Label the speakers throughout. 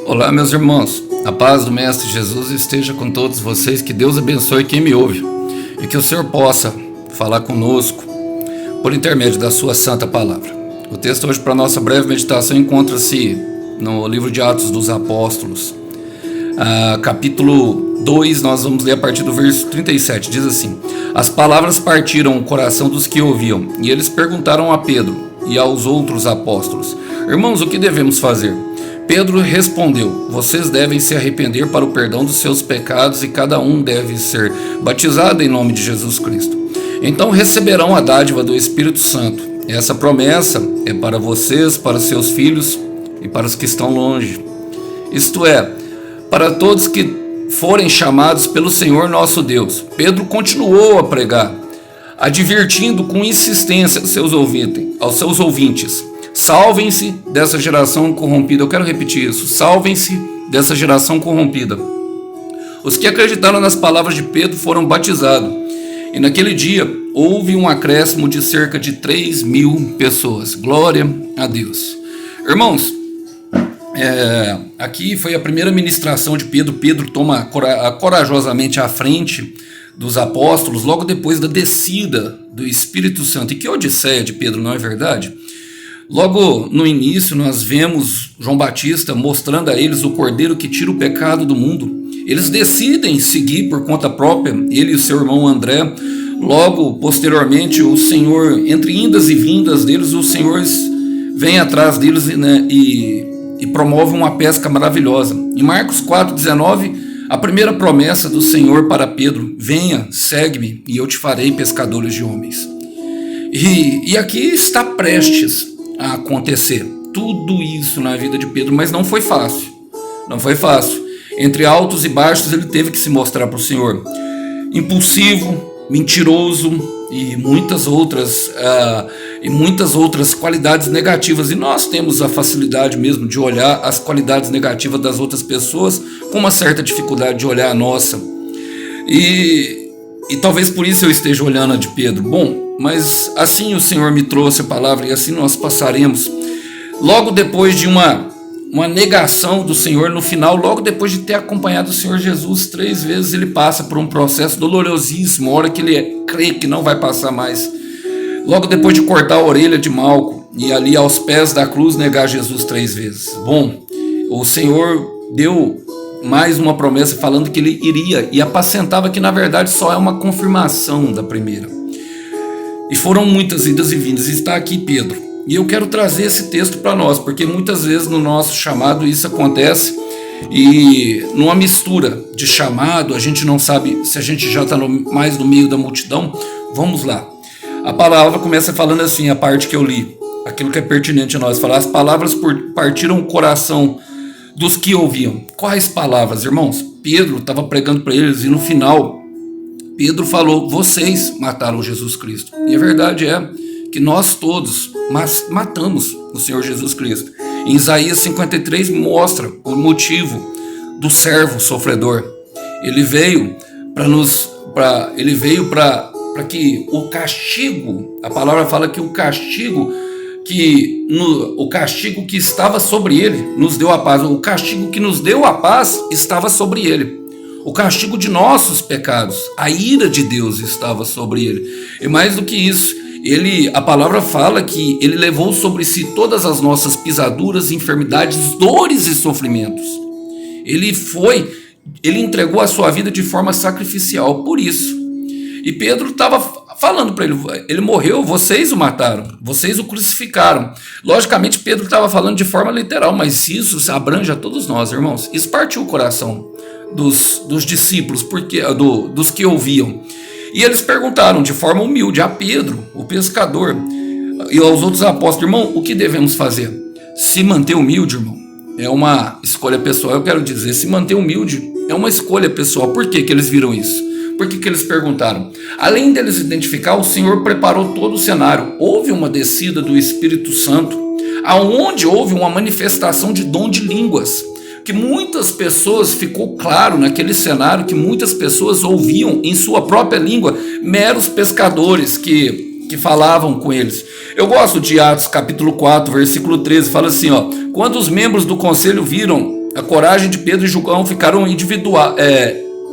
Speaker 1: Olá, meus irmãos. A paz do Mestre Jesus esteja com todos vocês. Que Deus abençoe quem me ouve e que o Senhor possa falar conosco por intermédio da sua santa palavra. O texto hoje para nossa breve meditação encontra-se no livro de Atos dos Apóstolos, capítulo 2, nós vamos ler a partir do verso 37. Diz assim: As palavras partiram o coração dos que ouviam, e eles perguntaram a Pedro e aos outros apóstolos: Irmãos, o que devemos fazer? Pedro respondeu: Vocês devem se arrepender para o perdão dos seus pecados e cada um deve ser batizado em nome de Jesus Cristo. Então receberão a dádiva do Espírito Santo. Essa promessa é para vocês, para seus filhos e para os que estão longe. Isto é, para todos que forem chamados pelo Senhor nosso Deus. Pedro continuou a pregar, advertindo com insistência aos seus ouvintes: Salvem-se dessa geração corrompida. Eu quero repetir isso: salvem-se dessa geração corrompida. Os que acreditaram nas palavras de Pedro foram batizados, e naquele dia houve um acréscimo de cerca de 3.000 pessoas. Glória a Deus. Irmãos, aqui foi a primeira ministração de Pedro. Pedro toma corajosamente à frente dos apóstolos, logo depois da descida do Espírito Santo. E que odisseia de Pedro, não é verdade? Logo no início nós vemos João Batista mostrando a eles o cordeiro que tira o pecado do mundo. Eles decidem seguir por conta própria, ele e o seu irmão André. Logo posteriormente o Senhor, entre indas e vindas deles, o Senhor vem atrás deles e promove uma pesca maravilhosa. Em Marcos 4,19, a primeira promessa do Senhor para Pedro: Venha, segue-me e eu te farei pescadores de homens. E aqui está prestes a acontecer tudo isso na vida de Pedro, mas não foi fácil. Não foi fácil. Entre altos e baixos ele teve que se mostrar para o Senhor. Impulsivo, mentiroso e muitas outras qualidades negativas. E nós temos a facilidade mesmo de olhar as qualidades negativas das outras pessoas com uma certa dificuldade de olhar a nossa. E talvez por isso eu esteja olhando a de Pedro. Bom, mas assim o Senhor me trouxe a palavra e assim nós passaremos. Logo depois de uma negação do Senhor, no final, logo depois de ter acompanhado o Senhor Jesus 3 vezes, ele passa por um processo dolorosíssimo, a hora que ele crê que não vai passar mais. Logo depois de cortar a orelha de Malco e ali aos pés da cruz negar Jesus 3 vezes. Bom, o Senhor deu mais uma promessa falando que ele iria e apacentava, que na verdade só é uma confirmação da primeira. E foram muitas idas e vindas. Está aqui Pedro. E eu quero trazer esse texto para nós, porque muitas vezes no nosso chamado isso acontece, e numa mistura de chamado, a gente não sabe se a gente já está mais no meio da multidão. Vamos lá. A palavra começa falando assim, a parte que eu li, aquilo que é pertinente a nós falar: as palavras partiram o coração dos que ouviam. Quais palavras, irmãos? Pedro estava pregando para eles e no final Pedro falou: vocês mataram Jesus Cristo. E a verdade é que nós todos matamos o Senhor Jesus Cristo. Em Isaías 53 mostra o motivo do servo sofredor. Ele veio para que o castigo, a palavra fala que o castigo que estava sobre ele nos deu a paz. O castigo que nos deu a paz estava sobre ele. O castigo de nossos pecados, a ira de Deus estava sobre ele. E mais do que isso, a palavra fala que ele levou sobre si todas as nossas pisaduras, enfermidades, dores e sofrimentos. Ele entregou a sua vida de forma sacrificial por isso. E Pedro estava falando para ele morreu, vocês o mataram, vocês o crucificaram. Logicamente Pedro estava falando de forma literal, mas isso abrange a todos nós, irmãos. Isso partiu o coração dos discípulos, dos que ouviam. E eles perguntaram de forma humilde a Pedro, o pescador, e aos outros apóstolos: irmão, o que devemos fazer? Se manter humilde, irmão, é uma escolha pessoal. Eu quero dizer, se manter humilde é uma escolha pessoal. Por que eles viram isso? Por que eles perguntaram? Além deles identificar, o Senhor preparou todo o cenário. Houve uma descida do Espírito Santo, aonde houve uma manifestação de dom de línguas, que muitas pessoas, ficou claro naquele cenário que muitas pessoas ouviam em sua própria língua meros pescadores que falavam com eles. Eu gosto de Atos capítulo 4, versículo 13, fala assim, quando os membros do conselho viram A coragem de Pedro e João ficaram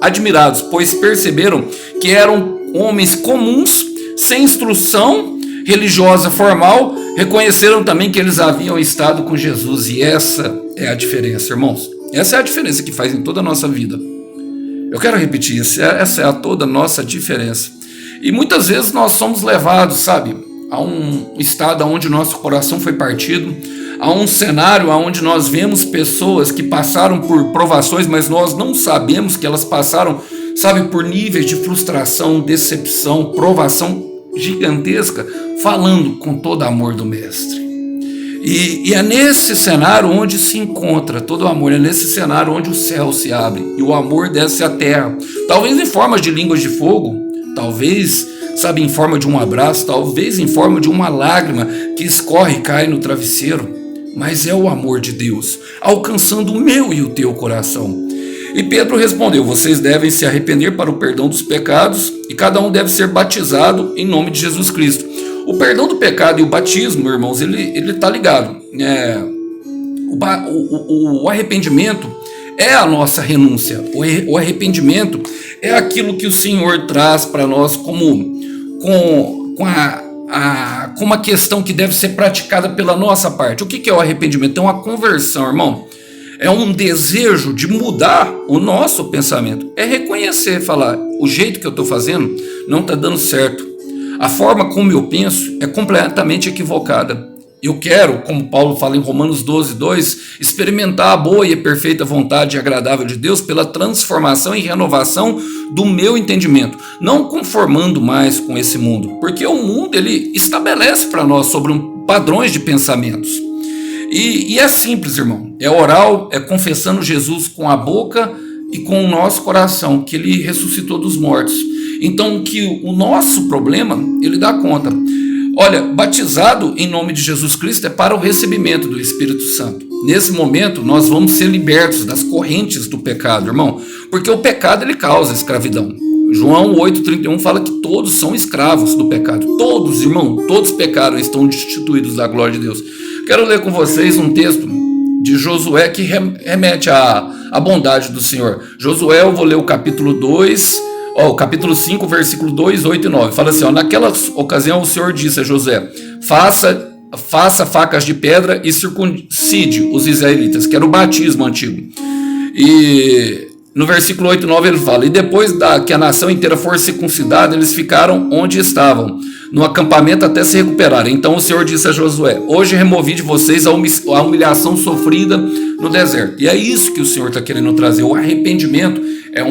Speaker 1: admirados, pois perceberam que eram homens comuns, sem instrução religiosa formal. Reconheceram também que eles haviam estado com Jesus, e essa é a diferença, irmãos. Essa é a diferença que faz em toda a nossa vida. Eu quero repetir isso, essa é toda a nossa diferença. E muitas vezes nós somos levados, sabe, a um estado onde nosso coração foi partido, a um cenário onde nós vemos pessoas que passaram por provações, mas nós não sabemos que elas passaram, sabe, por níveis de frustração, decepção, provação gigantesca, falando com todo amor do Mestre. E é nesse cenário onde se encontra todo o amor, é nesse cenário onde o céu se abre e o amor desce à terra, talvez em forma de línguas de fogo, talvez, sabe, em forma de um abraço, talvez em forma de uma lágrima que escorre e cai no travesseiro, mas é o amor de Deus alcançando o meu e o teu coração. E Pedro respondeu: vocês devem se arrepender para o perdão dos pecados, e cada um deve ser batizado em nome de Jesus Cristo. O perdão do pecado e o batismo, irmãos, ele está ligado. O arrependimento é a nossa renúncia. O arrependimento é aquilo que o Senhor traz para nós como uma questão que deve ser praticada pela nossa parte. O que é o arrependimento? É uma conversão, irmão. É um desejo de mudar o nosso pensamento. É reconhecer, falar: o jeito que eu estou fazendo não está dando certo. A forma como eu penso é completamente equivocada. Eu quero, como Paulo fala em Romanos 12:2, experimentar a boa e perfeita vontade e agradável de Deus pela transformação e renovação do meu entendimento, não conformando mais com esse mundo, porque o mundo ele estabelece para nós sobre padrões de pensamentos. E é simples, irmão, é oral, é confessando Jesus com a boca e com o nosso coração, que ele ressuscitou dos mortos. Então, que o nosso problema, ele dá conta. Olha, batizado em nome de Jesus Cristo é para o recebimento do Espírito Santo. Nesse momento, nós vamos ser libertos das correntes do pecado, irmão, porque o pecado, ele causa escravidão. João 8,31 fala que todos são escravos do pecado. Todos, irmão, todos pecaram e estão destituídos da glória de Deus. Quero ler com vocês um texto de Josué que remete à bondade do Senhor. Josué, eu vou ler o capítulo 2, o capítulo 5, versículo 2, 8 e 9. Fala assim: naquela ocasião o Senhor disse a Josué: faça facas de pedra e circuncide os israelitas, que era o batismo antigo. E no versículo 8 e 9 ele fala: e depois que a nação inteira for circuncidada, eles ficaram onde estavam, no acampamento, até se recuperarem. Então o Senhor disse a Josué: hoje removi de vocês a humilhação sofrida no deserto. E é isso que o Senhor está querendo trazer. O arrependimento é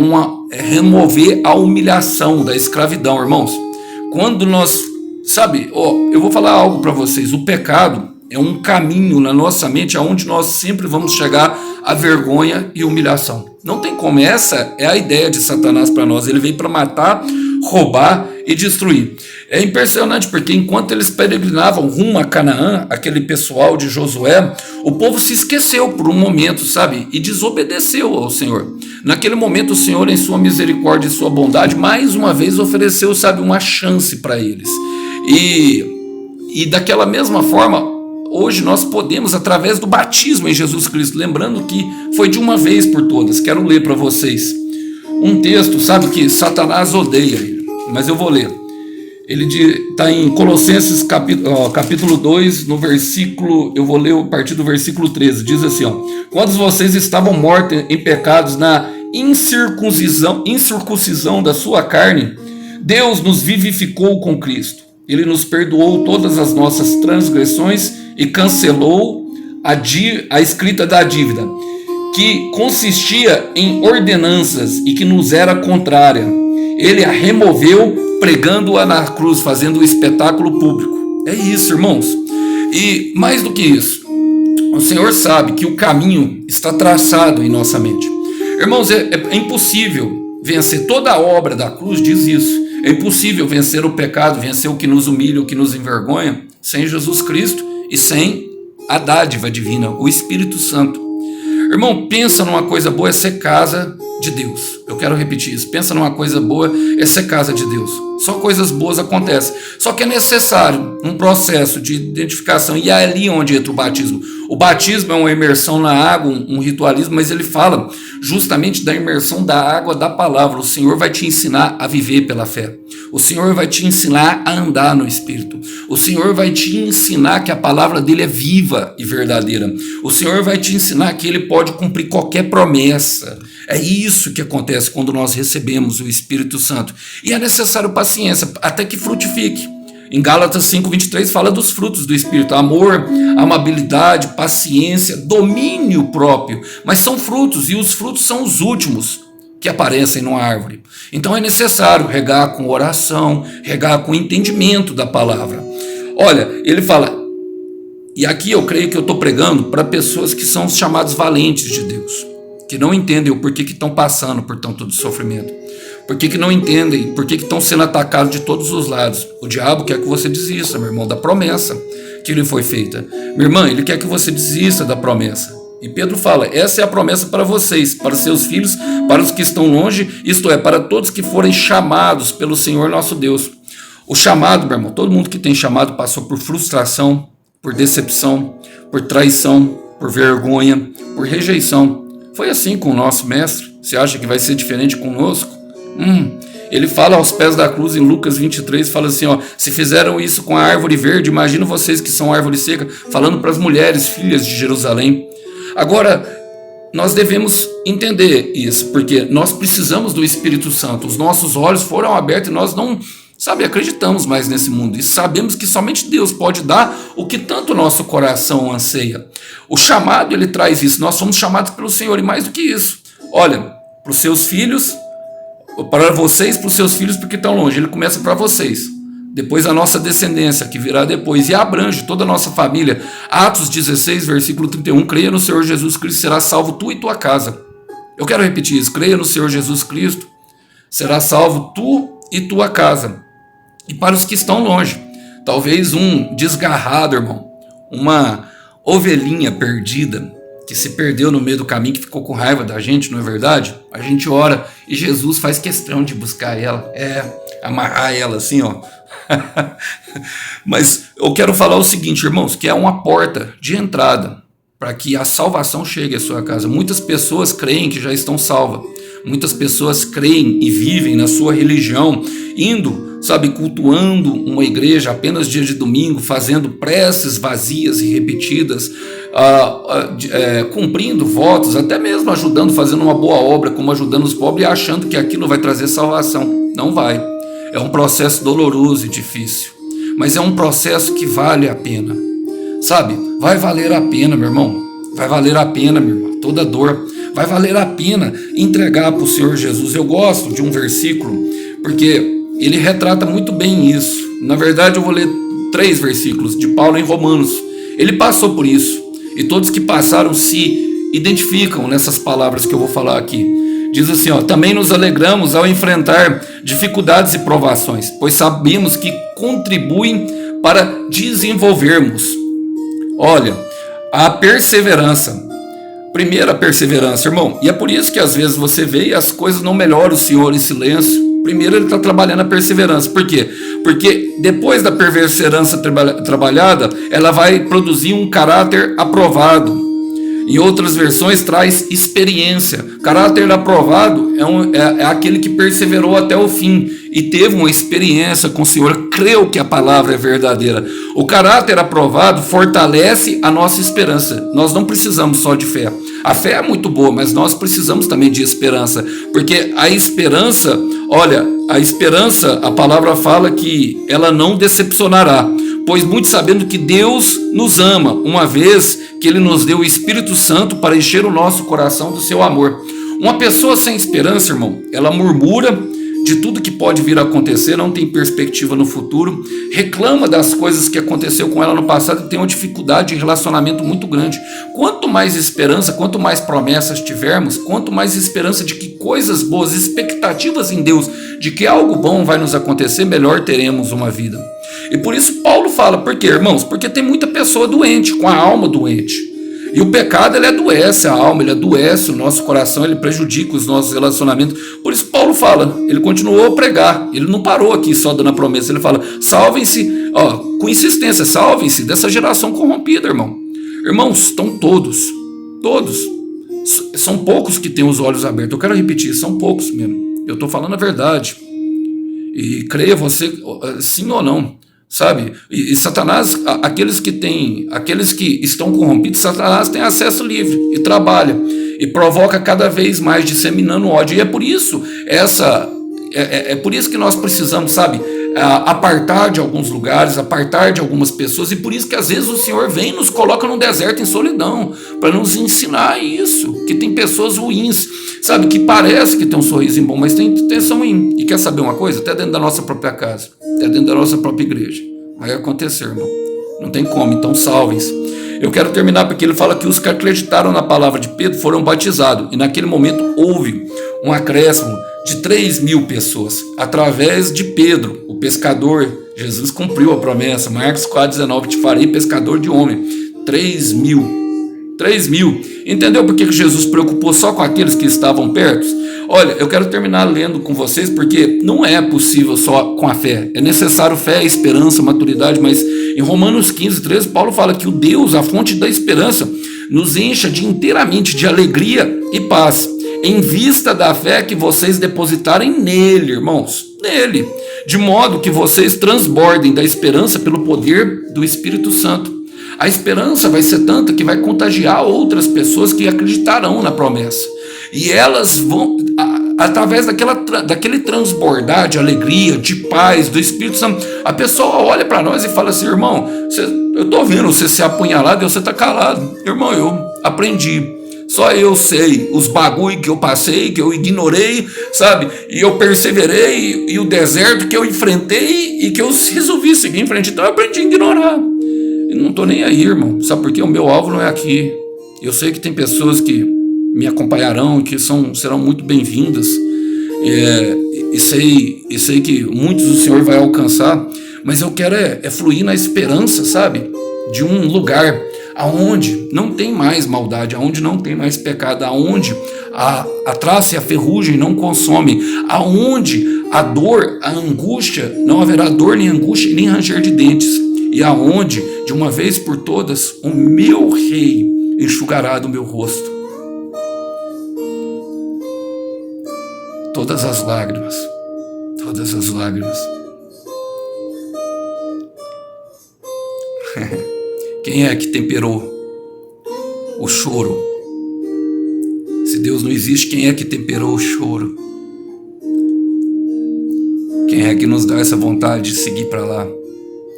Speaker 1: remover a humilhação da escravidão, irmãos. Quando nós, eu vou falar algo para vocês. O pecado é um caminho na nossa mente aonde nós sempre vamos chegar à vergonha e humilhação. Não tem como. Essa é a ideia de Satanás para nós. Ele veio para matar, roubar e destruir. É impressionante porque enquanto eles peregrinavam rumo a Canaã, aquele pessoal de Josué, o povo se esqueceu por um momento, e desobedeceu ao Senhor. Naquele momento o Senhor, em sua misericórdia e sua bondade, mais uma vez ofereceu, uma chance para eles. E daquela mesma forma, hoje nós podemos, através do batismo em Jesus Cristo, lembrando que foi de uma vez por todas. Quero ler para vocês um texto, que Satanás odeia ele, mas eu vou ler. Ele está em Colossenses capítulo 2, no versículo, eu vou ler a partir do versículo 13, diz assim: quando vocês estavam mortos em pecados na incircuncisão da sua carne, Deus nos vivificou com Cristo. Ele nos perdoou todas as nossas transgressões e cancelou a escrita da dívida, que consistia em ordenanças e que nos era contrária. Ele a removeu, pregando-a na cruz, fazendo o espetáculo público. É isso, irmãos. E mais do que isso, o Senhor sabe que o caminho está traçado em nossa mente. Irmãos, é impossível vencer. Toda a obra da cruz diz isso. É impossível vencer o pecado, vencer o que nos humilha, o que nos envergonha, sem Jesus Cristo e sem a dádiva divina, o Espírito Santo. Irmão, pensa numa coisa boa. Você casa de Deus. Eu quero repetir isso. Pensa numa coisa boa, essa é casa de Deus. Só coisas boas acontecem. Só que é necessário um processo de identificação. E é ali onde entra o batismo. O batismo é uma imersão na água, um ritualismo, mas ele fala justamente da imersão da água da palavra. O Senhor vai te ensinar a viver pela fé. O Senhor vai te ensinar a andar no Espírito. O Senhor vai te ensinar que a palavra dele é viva e verdadeira. O Senhor vai te ensinar que ele pode cumprir qualquer promessa. É isso que acontece quando nós recebemos o Espírito Santo. E é necessário paciência até que frutifique. Em Gálatas 5:23 fala dos frutos do Espírito: amor, amabilidade, paciência, domínio próprio. Mas são frutos, e os frutos são os últimos que aparecem numa árvore. Então é necessário regar com oração, regar com entendimento da palavra. Olha, ele fala, e aqui eu creio que eu estou pregando para pessoas que são os chamados valentes de Deus, que não entendem o porquê que estão passando por tanto de sofrimento. Por que não entendem? Por que estão sendo atacados de todos os lados? O diabo quer que você desista, meu irmão, da promessa que lhe foi feita. Minha irmã, ele quer que você desista da promessa. E Pedro fala, essa é a promessa para vocês, para seus filhos, para os que estão longe, isto é, para todos que forem chamados pelo Senhor nosso Deus. O chamado, meu irmão, todo mundo que tem chamado passou por frustração, por decepção, por traição, por vergonha, por rejeição. Foi assim com o nosso mestre. Você acha que vai ser diferente conosco? Ele fala aos pés da cruz em Lucas 23, fala assim, ó, se fizeram isso com a árvore verde, imagina vocês que são árvore seca, falando para as mulheres, filhas de Jerusalém. Agora, nós devemos entender isso, porque nós precisamos do Espírito Santo, os nossos olhos foram abertos e nós não, acreditamos mais nesse mundo, e sabemos que somente Deus pode dar o que tanto o nosso coração anseia. O chamado, ele traz isso, nós somos chamados pelo Senhor, e mais do que isso, olha, para os seus filhos, para vocês, para os seus filhos, porque estão longe. Ele começa para vocês, depois a nossa descendência, que virá depois, e abrange toda a nossa família. Atos 16, versículo 31, creia no Senhor Jesus Cristo, será salvo tu e tua casa. Eu quero repetir isso, creia no Senhor Jesus Cristo, será salvo tu e tua casa. E para os que estão longe, talvez um desgarrado, irmão, uma ovelhinha perdida, que se perdeu no meio do caminho, que ficou com raiva da gente, não é verdade? A gente ora e Jesus faz questão de buscar ela, amarrar ela assim, ó. Mas eu quero falar o seguinte, irmãos, que é uma porta de entrada para que a salvação chegue à sua casa. Muitas pessoas creem que já estão salvas. Muitas pessoas creem e vivem na sua religião, indo, cultuando uma igreja apenas dia de domingo, fazendo preces vazias e repetidas, cumprindo votos, até mesmo ajudando, fazendo uma boa obra, como ajudando os pobres, e achando que aquilo vai trazer salvação. Não vai. É um processo doloroso e difícil, mas é um processo que vale a pena. Vai valer a pena, meu irmão. Vai valer a pena, minha irmã, toda dor. Vai valer a pena entregar para o Senhor Jesus. Eu gosto de um versículo, porque ele retrata muito bem isso. Na verdade, eu vou ler 3 versículos de Paulo em Romanos. Ele passou por isso, e todos que passaram se identificam nessas palavras que eu vou falar aqui. Diz assim, ó, também nos alegramos ao enfrentar dificuldades e provações, pois sabemos que contribuem para desenvolvermos. Olha, a perseverança. Primeiro a perseverança, irmão. E é por isso que às vezes você vê e as coisas não melhoram, o Senhor em silêncio. Primeiro ele está trabalhando a perseverança. Por quê? Porque depois da perseverança trabalhada, ela vai produzir um caráter aprovado. Em outras versões traz experiência. Caráter aprovado é aquele que perseverou até o fim e teve uma experiência com o Senhor, creu que a palavra é verdadeira. O caráter aprovado fortalece a nossa esperança. Nós não precisamos só de fé. A fé é muito boa, mas nós precisamos também de esperança, porque a esperança, olha, a palavra fala que ela não decepcionará, pois muito sabendo que Deus nos ama, uma vez que Ele nos deu o Espírito Santo para encher o nosso coração do seu amor. Uma pessoa sem esperança, irmão, ela murmura de tudo que pode vir a acontecer, não tem perspectiva no futuro, reclama das coisas que aconteceu com ela no passado e tem uma dificuldade de relacionamento muito grande. Quanto mais esperança, quanto mais promessas tivermos, quanto mais esperança de que coisas boas, expectativas em Deus, de que algo bom vai nos acontecer, melhor teremos uma vida. E por isso Paulo fala, por quê, irmãos? Porque tem muita pessoa doente, com a alma doente. E o pecado, ele adoece a alma, ele adoece o nosso coração, ele prejudica os nossos relacionamentos. Por isso Paulo fala, ele continuou a pregar, ele não parou aqui só dando a promessa, ele fala, salvem-se, com insistência, salvem-se dessa geração corrompida, irmão. Irmãos, estão todos, são poucos que têm os olhos abertos, eu quero repetir, são poucos mesmo, eu estou falando a verdade. E creia você, sim ou não, sabe? E Satanás, aqueles que estão corrompidos, Satanás tem acesso livre e trabalha e provoca cada vez mais, disseminando ódio. E é por isso por isso que nós precisamos, sabe, apartar de alguns lugares, apartar de algumas pessoas, e por isso que às vezes o Senhor vem e nos coloca num deserto em solidão, para nos ensinar isso, que tem pessoas ruins, sabe, que parece que tem um sorriso bom, mas tem intenção ruim. E quer saber uma coisa? Até dentro da nossa própria casa, até dentro da nossa própria igreja, vai acontecer, irmão, não tem como, então salvem-se. Eu quero terminar porque ele fala que os que acreditaram na palavra de Pedro foram batizados, e naquele momento houve um acréscimo de 3.000 pessoas, através de Pedro, o pescador. Jesus cumpriu a promessa, Marcos 4,19, te farei pescador de homem. 3.000. Entendeu por que Jesus se preocupou só com aqueles que estavam perto? Olha, eu quero terminar lendo com vocês, porque não é possível só com a fé, é necessário fé, esperança, maturidade, mas em Romanos 15:13, Paulo fala que o Deus, a fonte da esperança, nos encha inteiramente de alegria e paz, em vista da fé que vocês depositarem nele, irmãos, nele, de modo que vocês transbordem da esperança pelo poder do Espírito Santo. A esperança vai ser tanta que vai contagiar outras pessoas que acreditarão na promessa. E elas vão, através daquele transbordar de alegria, de paz, do Espírito Santo, a pessoa olha para nós e fala assim, irmão, eu estou vendo você ser apunhalado e você está calado. Irmão, eu aprendi. Só eu sei os bagulho que eu passei, que eu ignorei, sabe? E eu perseverei, e o deserto que eu enfrentei e que eu resolvi seguir em frente. Então eu aprendi a ignorar. E não estou nem aí, irmão. Sabe por quê? O meu alvo não é aqui. Eu sei que tem pessoas que me acompanharão, que serão muito bem-vindas. E sei que muitos o Senhor vai alcançar. Mas eu quero fluir na esperança, sabe? De um lugar aonde não tem mais maldade, aonde não tem mais pecado, aonde a traça e a ferrugem não consomem, aonde a dor, a angústia, não haverá dor, nem angústia, nem ranger de dentes, e aonde, de uma vez por todas, o meu rei enxugará do meu rosto todas as lágrimas. Quem é que temperou o choro? Se Deus não existe, quem é que temperou o choro? Quem é que nos dá essa vontade de seguir para lá?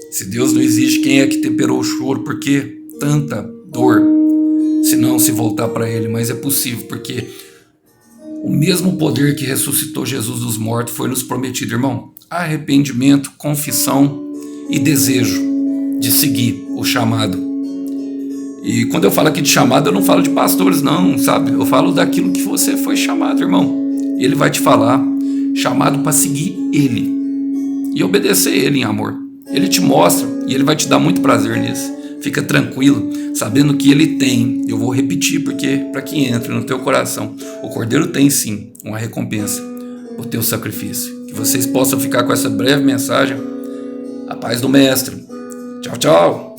Speaker 1: Se Deus não existe, quem é que temperou o choro? Por que tanta dor se não se voltar para Ele? Mas é possível, porque o mesmo poder que ressuscitou Jesus dos mortos foi nos prometido, irmão. Arrependimento, confissão e desejo de seguir o chamado. E quando eu falo aqui de chamado, eu não falo de pastores não, sabe? Eu falo daquilo que você foi chamado, irmão. Ele vai te falar, chamado para seguir Ele e obedecer Ele em amor. Ele te mostra e Ele vai te dar muito prazer nisso. Fica tranquilo, sabendo que Ele tem. Eu vou repetir, porque para que entre no teu coração, o Cordeiro tem sim uma recompensa por teu sacrifício. Que vocês possam ficar com essa breve mensagem. A paz do Mestre. Tchau, tchau.